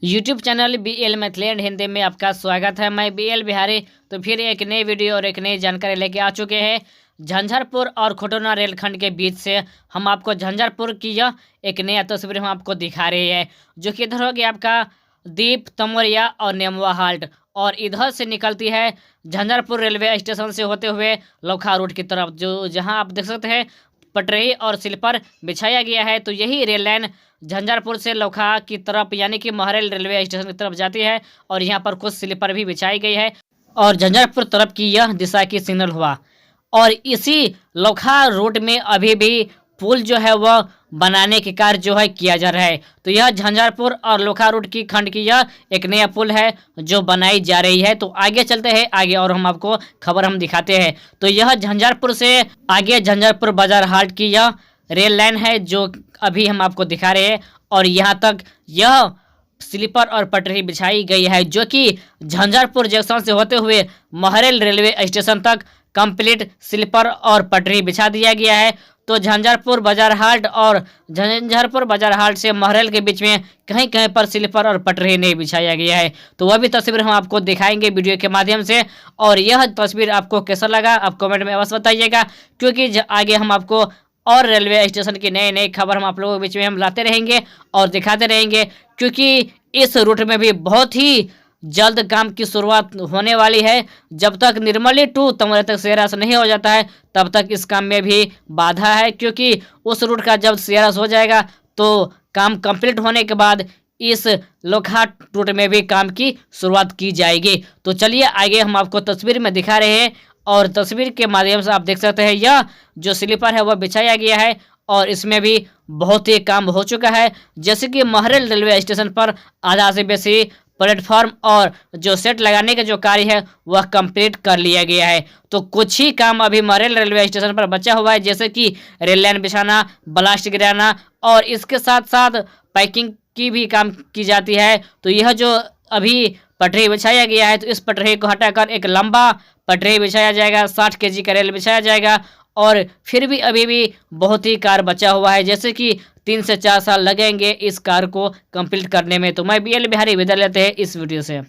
YouTube channel BL मैथलैंड Hindi में आपका स्वागत है। मैं BL बिहारी तो फिर एक नई वीडियो और एक नई जानकारी लेके आ चुके हैं। झंझारपुर और खुटौना रेलखंड के बीच से हम आपको झंझारपुर की यह एक नया तस्वीर हम आपको दिखा रहे हैं, जो कि इधर होगी आपका दीप, तमोरिया और नेमुआ हाल्ट, और इधर से निकलती है झंझारपुर रेलवे स्टेशन से होते हुए लौखा रोड की तरफ, जो जहां आप देख सकते हैं पटरी और स्लीपर बिछाया गया है। तो यही रेल लाइन झंझारपुर से लौखा की तरफ यानी कि महरेल रेलवे स्टेशन की तरफ जाती है, और यहाँ पर कुछ स्लीपर भी बिछाई गई है, और झंझारपुर तरफ की यह दिशा की सिग्नल हुआ। और इसी लौखा रूट में अभी भी पुल जो है वह बनाने के कार्य जो है किया जा रहा है। तो यह झंझारपुर और लौखा रूट की खंड की यह एक नया पुल है जो बनाई जा रही है। तो आगे चलते हैं आगे और हम आपको खबर हम दिखाते हैं। तो यह झंझारपुर से आगे झंझारपुर बाजार हाट की यह रेल लाइन है जो अभी हम आपको दिखा रहे हैं, और यहाँ तक यह स्लीपर और पटरी बिछाई गई है, जो कि झंझारपुर जंक्शन से होते हुए महरेल रेलवे स्टेशन तक कंप्लीट स्लीपर और पटरी बिछा दिया गया है। तो झंझारपुर बाजार हाट और झंझारपुर बाजार हाट से महरेल के बीच में कहीं कहीं पर स्लीपर और पटरी नहीं बिछाया गया है। तो वह भी तस्वीर हम आपको दिखाएंगे वीडियो के माध्यम से, और यह तस्वीर आपको कैसा लगा आप कमेंट में अवश्य बताइएगा, क्योंकि आगे हम आपको और रेलवे स्टेशन की नई नई खबर हम आप लोगों के बीच में हम लाते रहेंगे और दिखाते रहेंगे, क्योंकि इस रूट में भी बहुत ही जल्द काम की शुरुआत होने वाली है। जब तक निर्मली टू तमोरिया तक शेयरस नहीं हो जाता है तब तक इस काम में भी बाधा है, क्योंकि उस रूट का जब शेयरस हो जाएगा तो काम कंप्लीट होने के बाद इस लौखा रूट में भी काम की शुरुआत की जाएगी। तो चलिए आगे हम आपको तस्वीर में दिखा रहे हैं, और तस्वीर के माध्यम से आप देख सकते हैं यह जो स्लीपर है वह बिछाया गया है, और इसमें भी बहुत ही काम हो चुका है। जैसे कि महरेल रेलवे स्टेशन पर आधा से बेसी प्लेटफॉर्म और जो सेट लगाने का जो कार्य है वह कंप्लीट कर लिया गया है। तो कुछ ही काम अभी महरेल रेलवे स्टेशन पर बचा हुआ है, जैसे कि रेल लाइन बिछाना, ब्लास्ट गिराना, और इसके साथ साथ पैकिंग की भी काम की जाती है। तो यह जो अभी पटरी बिछाया गया है, तो इस पटरी को हटाकर एक लंबा पटरी बिछाया जाएगा, 60 kg का रेल बिछाया जाएगा, और फिर भी अभी भी बहुत ही कार बचा हुआ है, जैसे कि 3 से 4 साल लगेंगे इस कार को कंप्लीट करने में। तो मैं BL बिहारी विदा लेते हैं इस वीडियो से।